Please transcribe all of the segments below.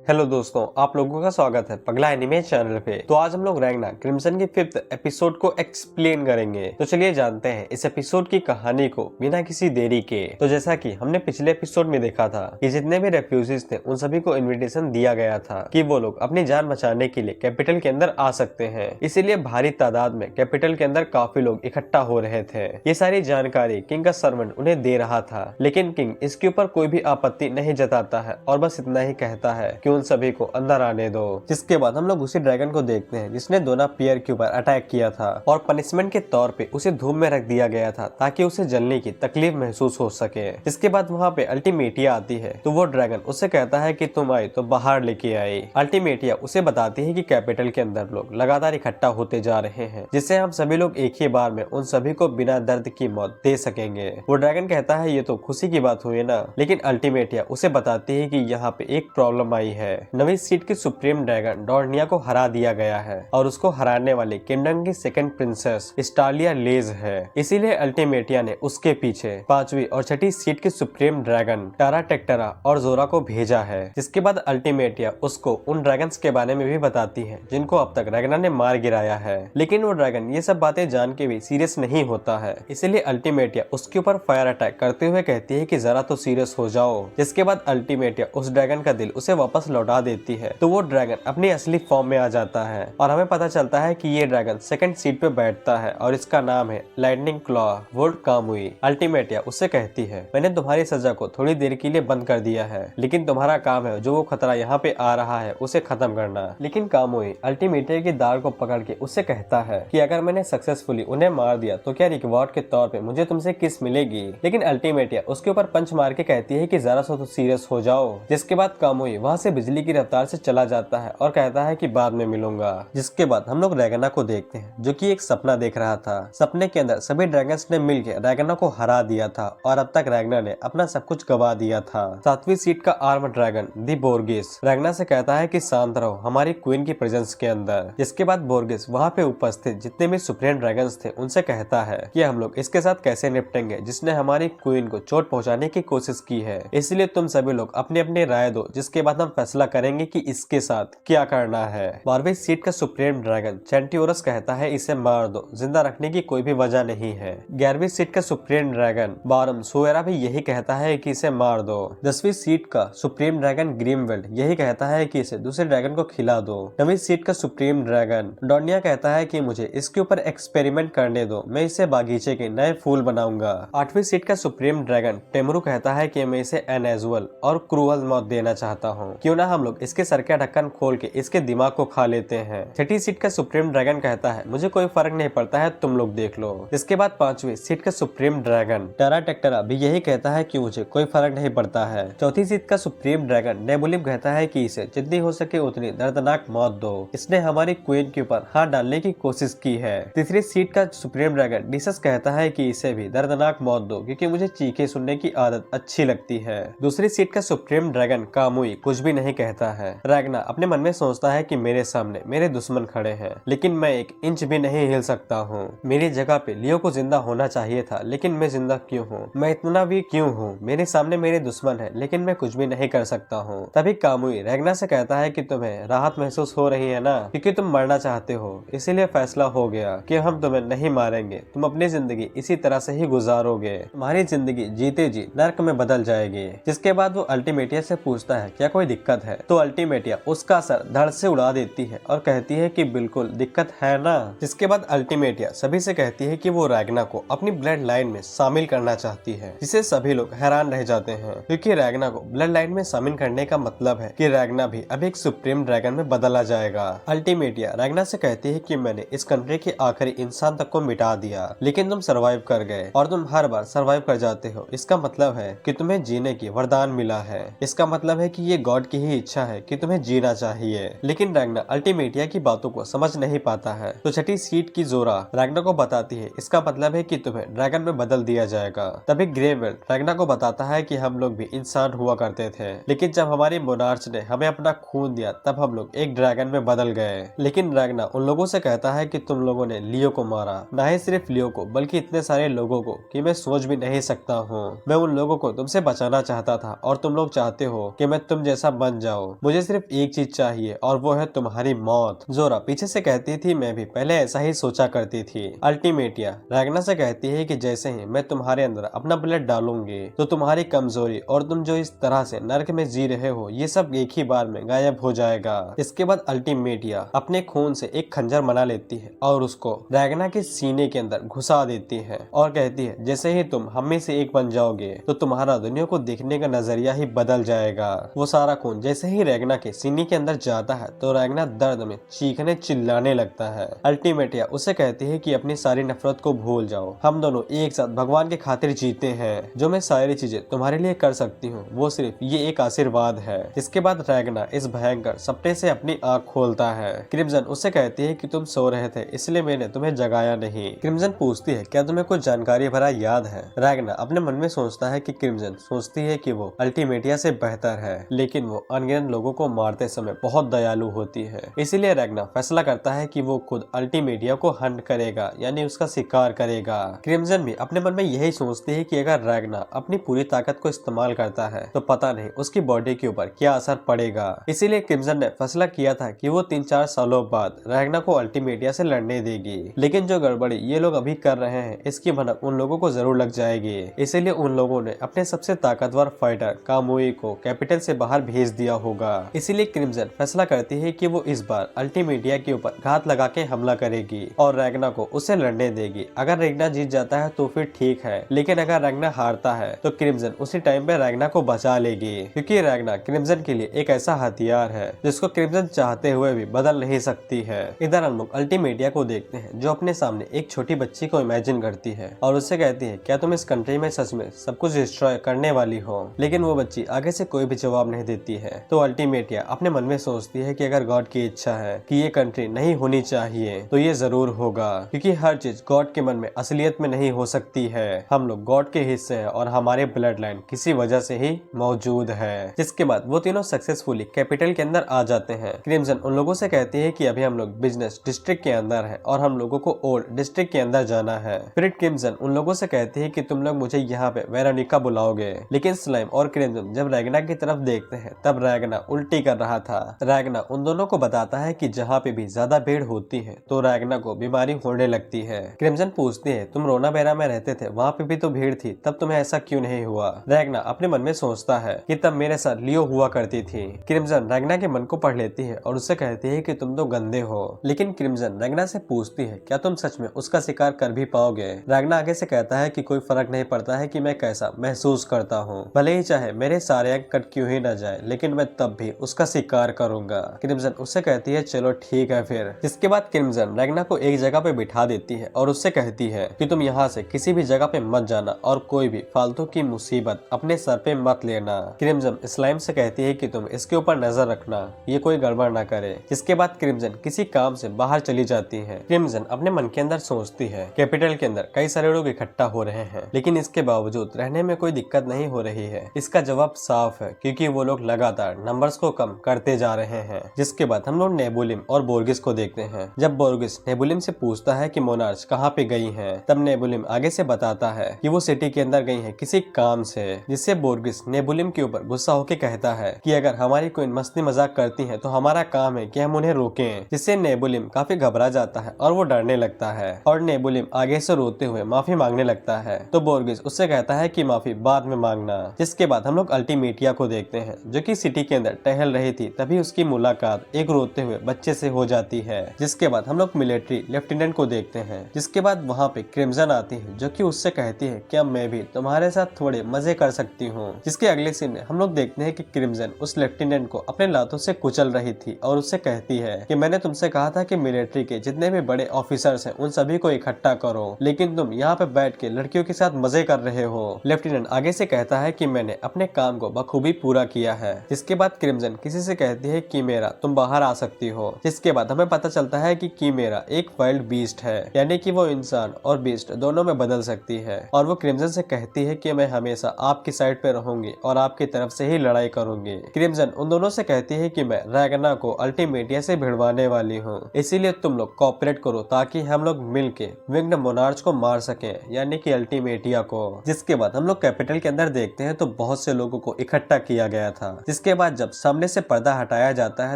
Hello दोस्तों, आप लोगों का स्वागत है पगला एनिमे चैनल पे। तो आज हम लोग रैग्ना क्रिम्सन की 5th एपिसोड को एक्सप्लेन करेंगे। तो चलिए जानते हैं इस एपिसोड की कहानी को बिना किसी देरी के। तो जैसा कि हमने पिछले एपिसोड में देखा था कि जितने भी रेफ्यूजीज थे उन सभी को इन्विटेशन दिया गया था कि वो लोग अपनी जान बचाने के लिए कैपिटल के अंदर आ सकते हैं। इसीलिए भारी तादाद में कैपिटल के अंदर काफी लोग इकट्ठा हो रहे थे। ये सारी जानकारी किंग का सर्वेंट उन्हें दे रहा था, लेकिन किंग इसके ऊपर कोई भी आपत्ति नहीं जताता है और बस इतना ही कहता है कि उन सभी को अंदर आने दो। जिसके बाद हम लोग उसी ड्रैगन को देखते हैं जिसने दोना पियर के ऊपर अटैक किया था और पनिशमेंट के तौर पे उसे धूप में रख दिया गया था ताकि उसे जलने की तकलीफ महसूस हो सके। जिसके बाद वहाँ पे अल्टीमेटिया आती है तो वो ड्रैगन उससे कहता है कि तुम आई तो बाहर लेके आई। अल्टीमेटिया उसे बताती है कि कैपिटल के अंदर लोग लगातार इकट्ठा होते जा रहे हैं, जिससे हम सभी लोग एक ही बार में उन सभी को बिना दर्द की मौत दे सकेंगे। वो ड्रैगन कहता है ये तो खुशी की बात हुई ना, लेकिन अल्टीमेटिया उसे बताती है कि यहाँ पे एक प्रॉब्लम आई है। नवी सीट की सुप्रीम ड्रैगन डॉर्निया को हरा दिया गया है और उसको हराने वाली किंगडम की सेकंड प्रिंसेस स्टालिया लेज है। इसीलिए अल्टीमेटिया ने उसके पीछे 5वीं और 6ठी सीट की सुप्रीम ड्रैगन टारा टेक्टरा और जोरा को भेजा है। जिसके बाद अल्टीमेटिया उसको उन ड्रैगन्स के बारे में भी बताती है जिनको अब तक रैग्ना ने मार गिराया है। लेकिन वो ड्रैगन ये सब बातें जान के भी सीरियस नहीं होता है। इसीलिए अल्टीमेटिया उसके ऊपर फायर अटैक करते हुए कहती है कि जरा तो सीरियस हो जाओ। जिसके बाद अल्टीमेटिया उस ड्रैगन का दिल उसे वापस लौटा देती है तो वो ड्रैगन अपनी असली फॉर्म में आ जाता है और हमें पता चलता है कि ये ड्रैगन सेकंड सीट पे बैठता है और इसका नाम है लाइटनिंग क्लॉ वोल्ट कामुई। अल्टीमेटिया उससे कहती है मैंने तुम्हारी सजा को थोड़ी देर के लिए बंद कर दिया है, लेकिन तुम्हारा काम है जो वो खतरा यहाँ पे आ रहा है उसे खत्म करना। लेकिन कामुई अल्टीमेटिया की दाढ़ को पकड़ के उससे कहता है कि अगर मैंने सक्सेसफुली उन्हें मार दिया तो क्या रिवॉर्ड के तौर पे मुझे तुमसे किस मिलेगी। लेकिन अल्टीमेटिया उसके ऊपर पंच मार के कहती है कि जरा सा तो सीरियस हो जाओ। जिसके बाद कामुई वहाँ से बिजली की रफ्तार से चला जाता है और कहता है कि बाद में मिलूंगा। जिसके बाद हम लोग रैगना को देखते हैं जो कि एक सपना देख रहा था। सपने के अंदर सभी ड्रैगन्स ने मिलकर रैगना को हरा दिया था और अब तक रैगना ने अपना सब कुछ गवा दिया था। 7वीं सीट का आर्म ड्रैगन दी बोर्गिस रैगना से कहता है कि शांत रहो हमारी क्वीन की प्रेजेंस के अंदर। जिसके बाद बोर्गिस वहाँ पे उपस्थित जितने भी सुप्रीम ड्रैगन्स थे उनसे कहता है कि हम लोग इसके साथ कैसे निपटेंगे जिसने हमारी क्वीन को चोट पहुंचाने की कोशिश की है। इसलिए तुम सभी लोग अपनी अपनी राय दो, जिसके बाद हम फैसला करेंगे कि इसके साथ क्या करना है। 12वीं सीट का सुप्रीम ड्रैगन चेंटियोरस कहता है इसे मार दो, जिंदा रखने की कोई भी वजह नहीं है। 11वीं सीट का सुप्रीम ड्रैगन बारम सोएरा भी यही कहता है कि इसे मार दो। 10वीं सीट का सुप्रीम ड्रैगन ग्रीमवेल्ड यही कहता है कि इसे दूसरे ड्रैगन को खिला दो। 9वीं सीट का सुप्रीम ड्रैगन डॉर्निया कहता है कि मुझे इसके ऊपर एक्सपेरिमेंट करने दो, मैं इसे बागीचे के नए फूल बनाऊंगा। 8वीं सीट का सुप्रीम ड्रैगन टेमरू कहता है कि मैं इसे अनएजुअल और क्रूअल मौत देना चाहता हूँ, क्यों ना हम लोग इसके सर का ढक्कन खोल के इसके दिमाग को खा लेते हैं। 6ठी सीट का सुप्रीम ड्रैगन कहता है मुझे कोई फर्क नहीं पड़ता है, तुम लोग देख लो। इसके बाद 5वीं सीट का सुप्रीम ड्रैगन टेरा टेक्टरा भी यही कहता है कि मुझे कोई फर्क नहीं पड़ता है। 4थी सीट का सुप्रीम ड्रैगन नेबुलिम कहता है कि इसे जितनी हो सके उतनी दर्दनाक मौत दो, इसने हमारी क्वीन के ऊपर हाथ डालने की कोशिश की है। 3री सीट का सुप्रीम ड्रैगन डिसस कहता है कि इसे भी दर्दनाक मौत दो क्योंकि मुझे चीखे सुनने की आदत अच्छी लगती है। 2री सीट का सुप्रीम ड्रैगन कामुई कुछ भी नहीं कहता है। रैग्ना अपने मन में सोचता है कि मेरे सामने मेरे दुश्मन खड़े हैं, लेकिन मैं एक इंच भी नहीं हिल सकता हूँ। मेरी जगह पे लियो को जिंदा होना चाहिए था, लेकिन मैं जिंदा क्यों हूँ, मैं इतना वीक क्यों हूँ। मेरे सामने मेरे दुश्मन है लेकिन मैं कुछ भी नहीं कर सकता हूँ। तभी कामुई रैग्ना से कहता है कि तुम्हें राहत महसूस हो रही है ना, क्योंकि तुम मरना चाहते हो, इसीलिए फैसला हो गया कि हम तुम्हें नहीं मारेंगे, तुम अपनी जिंदगी इसी तरह से ही गुजारोगे, तुम्हारी जिंदगी जीते जी नर्क में बदल जाएगी। जिसके बाद वो अल्टीमेटिया से पूछता है क्या कोई दिक्कत है, तो अल्टीमेटिया उसका सर धड़ से उड़ा देती है और कहती है कि बिल्कुल दिक्कत है ना। जिसके बाद अल्टीमेटिया सभी से कहती है कि वो रैग्ना को अपनी ब्लड लाइन में शामिल करना चाहती है, जिसे सभी लोग हैरान रह जाते हैं क्योंकि रैग्ना को ब्लड लाइन में शामिल करने का मतलब है कि रैग्ना भी अब एक सुप्रीम ड्रैगन में बदला जाएगा। अल्टीमेटिया रैग्ना से कहती है कि मैंने इस कंट्री के आखिरी इंसान तक को मिटा दिया, लेकिन तुम सरवाइव कर गए और तुम हर बार सरवाइव कर जाते हो। इसका मतलब है कि तुम्हें जीने की वरदान मिला है, इसका मतलब है कि ये गॉड की ही इच्छा है कि तुम्हें जीना चाहिए। लेकिन रैग्ना अल्टीमेटिया की बातों को समझ नहीं पाता है, तो 6ठी सीट की जोरा रैग्ना को बताती है इसका मतलब है कि तुम्हें ड्रैगन में बदल दिया जाएगा। तभी ग्रेवेल्ड रैग्ना को बताता है कि हम लोग भी इंसान हुआ करते थे, लेकिन जब हमारी मोनार्च ने हमें अपना खून दिया तब हम लोग एक ड्रैगन में बदल गए। लेकिन रैग्ना उन लोगों से कहता है कि तुम लोगों ने लियो को मारा, ना ही सिर्फ लियो को बल्कि इतने सारे लोगों को कि मैं सोच भी नहीं सकता हूँ। मैं उन लोगों को तुमसे बचाना चाहता था और तुम लोग चाहते हो कि मैं तुम जैसा बन बन जाओ, मुझे सिर्फ एक चीज चाहिए और वो है तुम्हारी मौत। जोरा पीछे से कहती थी, मैं भी पहले ऐसा ही सोचा करती थी। अल्टीमेटिया रैग्ना से कहती है कि जैसे ही मैं तुम्हारे अंदर अपना ब्लड डालूंगी तो तुम्हारी कमजोरी और तुम जो इस तरह से नर्क में जी रहे हो ये सब एक ही बार में गायब हो जाएगा। इसके बाद अल्टीमेटिया अपने खून से एक खंजर बना लेती है और उसको रैग्ना के सीने के अंदर घुसा देती है और कहती है जैसे ही तुम हम में से एक बन जाओगे तो तुम्हारा दुनिया को देखने का नजरिया ही बदल जाएगा। वो सारा खून जैसे ही रैग्ना के सीने के अंदर जाता है तो रैग्ना दर्द में चीखने चिल्लाने लगता है। अल्टीमेटिया उसे कहती है कि अपनी सारी नफरत को भूल जाओ, हम दोनों एक साथ भगवान के खातिर जीते हैं। जो मैं सारी चीजें तुम्हारे लिए कर सकती हूँ वो सिर्फ ये एक आशीर्वाद है। इसके बाद रैग्ना इस भयंकर सपने से अपनी आंख खोलता है। क्रिम्सन उससे कहती है कि तुम सो रहे थे इसलिए मैंने तुम्हें जगाया नहीं। क्रिम्सन पूछती है क्या तुम्हें कुछ जानकारी भरा याद है। रैग्ना अपने मन में सोचता है कि क्रिम्सन सोचती है कि वो अल्टीमेटिया से बेहतर है, लेकिन वो अनगिनत लोगों को मारते समय बहुत दयालु होती है। इसीलिए रैग्ना फैसला करता है कि वो खुद अल्टीमेटिया को हंट करेगा, यानी उसका शिकार करेगा। क्रिम्सन भी अपने मन में यही सोचती है कि अगर रैग्ना अपनी पूरी ताकत को इस्तेमाल करता है तो पता नहीं उसकी बॉडी के ऊपर क्या असर पड़ेगा। इसीलिए क्रिम्सन ने फैसला किया था कि वो 3-4 सालों बाद रैग्ना को अल्टीमेटिया से लड़ने देगी। लेकिन जो गड़बड़ी ये लोग अभी कर रहे हैं इसकी भनक उन लोगों को जरूर लग जाएगी। इसीलिए उन लोगों ने अपने सबसे ताकतवर फाइटर कामुई को कैपिटल से बाहर भेज दिया होगा। इसीलिए क्रिम्सन फैसला करती है कि वो इस बार अल्टीमेटिया के ऊपर घात लगा के हमला करेगी और रैग्ना को उसे लड़ने देगी। अगर रैग्ना जीत जाता है तो फिर ठीक है, लेकिन अगर रैग्ना हारता है तो क्रिम्सन उसी टाइम पे रैग्ना को बचा लेगी, क्योंकि रैग्ना क्रिम्सन के लिए एक ऐसा हथियार है जिसको क्रिम्सन चाहते हुए भी बदल नहीं सकती है। इधर हम लोग अल्टीमेटिया को देखते हैं जो अपने सामने एक छोटी बच्ची को इमेजिन करती है और उससे कहती है क्या तुम इस कंट्री में सच में सब कुछ डिस्ट्रॉय करने वाली हो। लेकिन वो बच्ची आगे से कोई भी जवाब नहीं देती है। तो अल्टीमेटिया अपने मन में सोचती है कि अगर गॉड की इच्छा है कि ये कंट्री नहीं होनी चाहिए तो ये जरूर होगा, क्योंकि हर चीज गॉड के मन में असलियत में नहीं हो सकती है। हम लोग गॉड के हिस्से हैं और हमारे ब्लड लाइन किसी वजह से ही मौजूद है। जिसके बाद वो तीनों सक्सेसफुली कैपिटल के अंदर आ जाते हैं। क्रिम्सन उन लोगों से कहती है कि अभी हम लोग बिजनेस डिस्ट्रिक्ट के अंदर है और हम लोगों को ओल्ड डिस्ट्रिक्ट के अंदर जाना है। फिर क्रिम्सन उन लोगों से कहती है कि तुम लोग मुझे यहाँ पे वेरोनिका बुलाओगे। लेकिन स्लाइम और क्रिम्सन जब रैग्ना की तरफ देखते हैं तब रैग्ना उल्टी कर रहा था। रैग्ना उन दोनों को बताता है कि जहाँ पे भी ज्यादा भीड़ होती है तो रैग्ना को बीमारी होने लगती है। क्रिम्सन पूछती है तुम रोना बेरा में रहते थे, वहाँ पे भी तो भीड़ थी, तब तुम्हें ऐसा क्यों नहीं हुआ। रैग्ना अपने मन में सोचता है कि तब मेरे साथ लियो हुआ करती थी। क्रिम्सन रैग्ना के मन को पढ़ लेती है और उससे कहती है कि तुम तो गंदे हो। लेकिन क्रिम्सन रैग्ना से पूछती है क्या तुम सच में उसका शिकार कर भी पाओगे। रैग्ना आगे से कहता है कि कोई फर्क नहीं पड़ता है कि मैं कैसा महसूस करता हूँ, भले ही चाहे मेरे सारे अंग कट क्यों ही न जाए, लेकिन मैं तब भी उसका शिकार करूंगा। क्रिम्सन उससे कहती है चलो ठीक है फिर। जिसके बाद क्रिम्सन रैग्ना को एक जगह पे बिठा देती है और उससे कहती है कि तुम यहाँ से किसी भी जगह पे मत जाना और कोई भी फालतू की मुसीबत अपने सर पे मत लेना। क्रिम्सन स्लाइम से कहती है कि तुम इसके ऊपर नजर रखना, ये कोई गड़बड़ ना करे। जिसके बाद क्रिम्सन किसी काम से बाहर चली जाती है। क्रिम्सन अपने मन के अंदर सोचती है कैपिटल के अंदर कई सारे लोग इकट्ठा हो रहे हैं, लेकिन इसके बावजूद रहने में कोई दिक्कत नहीं हो रही है। इसका जवाब साफ है, क्योंकि वो लोग लगातार नंबर्स को कम करते जा रहे हैं। जिसके बाद हम लोग नेबुलिम और बोर्गिस को देखते हैं। जब बोर्गिस नेबुलिम से पूछता है कि मोनार्च कहाँ पे गई हैं, तब नेबुलिम आगे से बताता है कि वो सिटी के अंदर गई है किसी काम से। जिससे बोर्गिस नेबुलिम के ऊपर गुस्सा होकर कहता है कि अगर हमारी कोई मस्ती मजाक करती है तो हमारा काम है कि हम उन्हें रोकें। जिससे नेबुलिम काफी घबरा जाता है और वो डरने लगता है और नेबुलिम आगे से रोते हुए माफी मांगने लगता है। तो बोर्गिस उससे कहता है कि माफी बाद में मांगना। जिसके बाद हम लोग अल्टीमेटिया को देखते हैं जो कि सिटी के अंदर टहल रही थी। तभी उसकी मुलाकात एक रोते हुए बच्चे से हो जाती है। जिसके बाद हम लोग मिलिट्री लेफ्टिनेंट को देखते हैं। जिसके बाद वहाँ पे क्रिम्सन आती है जो कि उससे कहती है क्या मैं भी तुम्हारे साथ थोड़े मजे कर सकती हूँ। जिसके अगले सीन में हम लोग देखते हैं कि क्रिम्सन उस लेफ्टिनेंट को अपने लातों से कुचल रही थी और उससे कहती है कि मैंने तुमसे कहा था कि मिलिट्री के जितने भी बड़े ऑफिसर्स हैं उन सभी को इकट्ठा करो, लेकिन तुम यहाँ पे बैठ के लड़कियों के साथ मजे कर रहे हो। लेफ्टिनेंट आगे से कहता है कि मैंने अपने काम को बखूबी पूरा किया है। जिसके बाद क्रिम्सन किसी से कहती है कि मेरा तुम बाहर आ सकती हो। जिसके बाद हमें पता चलता है कि मेरा एक वाइल्ड बीस्ट है, यानी कि वो इंसान और बीस्ट दोनों में बदल सकती है। और वो क्रिम्सन से कहती है कि मैं हमेशा आपकी साइड पे रहूंगी और आपकी तरफ से ही लड़ाई करूंगी। क्रिम्सन उन दोनों से कहती है कि मैं रैग्ना को अल्टीमेटिया से भिड़वाने वाली हूँ, इसीलिए तुम लोग कोऑपरेट करो ताकि हम लोग मिलके विंग्ड मोनार्च को मार सके, यानी कि अल्टीमेटिया को। जिसके बाद हम लोग कैपिटल के अंदर देखते हैं तो बहुत से लोगों को इकट्ठा किया गया था। जिसके इसके बाद जब सामने से पर्दा हटाया जाता है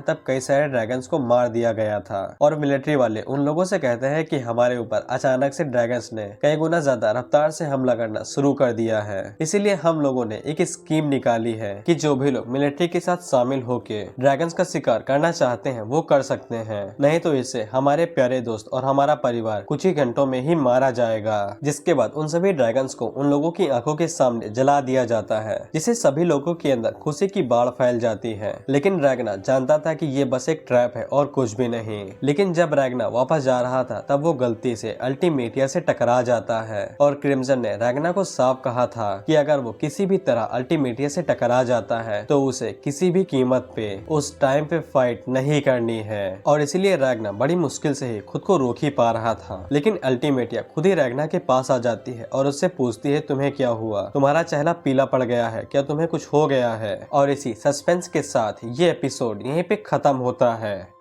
तब कई सारे ड्रैगन्स को मार दिया गया था और मिलिट्री वाले उन लोगों से कहते हैं कि हमारे ऊपर अचानक से ड्रैगन्स ने कई गुना ज्यादा रफ्तार से हमला करना शुरू कर दिया है। इसीलिए हम लोगों ने एक स्कीम निकाली है कि जो भी लोग मिलिट्री के साथ शामिल होके ड्रैगन्स का शिकार करना चाहते हैं वो कर सकते हैं, नहीं तो इससे हमारे प्यारे दोस्त और हमारा परिवार कुछ ही घंटों में ही मारा जाएगा। जिसके बाद उन सभी ड्रैगन्स को उन लोगों की आंखों के सामने जला दिया जाता है, जिससे सभी लोगों के अंदर खुशी की बाढ़ फैल जाती है। लेकिन रैग्ना जानता था कि ये बस एक ट्रैप है और कुछ भी नहीं। लेकिन जब रैग्ना वापस जा रहा था तब वो गलती से अल्टीमेटिया से टकरा जाता है और क्रिम्सन ने रैग्ना को साफ कहा था कि अगर वो किसी भी तरह अल्टीमेटिया से टकरा जाता है तो उसे किसी भी कीमत पे उस टाइम पे फाइट नहीं करनी है। और इसीलिए रैग्ना बड़ी मुश्किल से ही खुद को रोक ही पा रहा था। लेकिन अल्टीमेटिया खुद ही रैग्ना के पास आ जाती है और उससे पूछती है तुम्हें क्या हुआ, तुम्हारा चेहरा पीला पड़ गया है, क्या तुम्हें कुछ हो गया है। और इसी सस्पेंस के साथ ये एपिसोड यहीं पे खत्म होता है।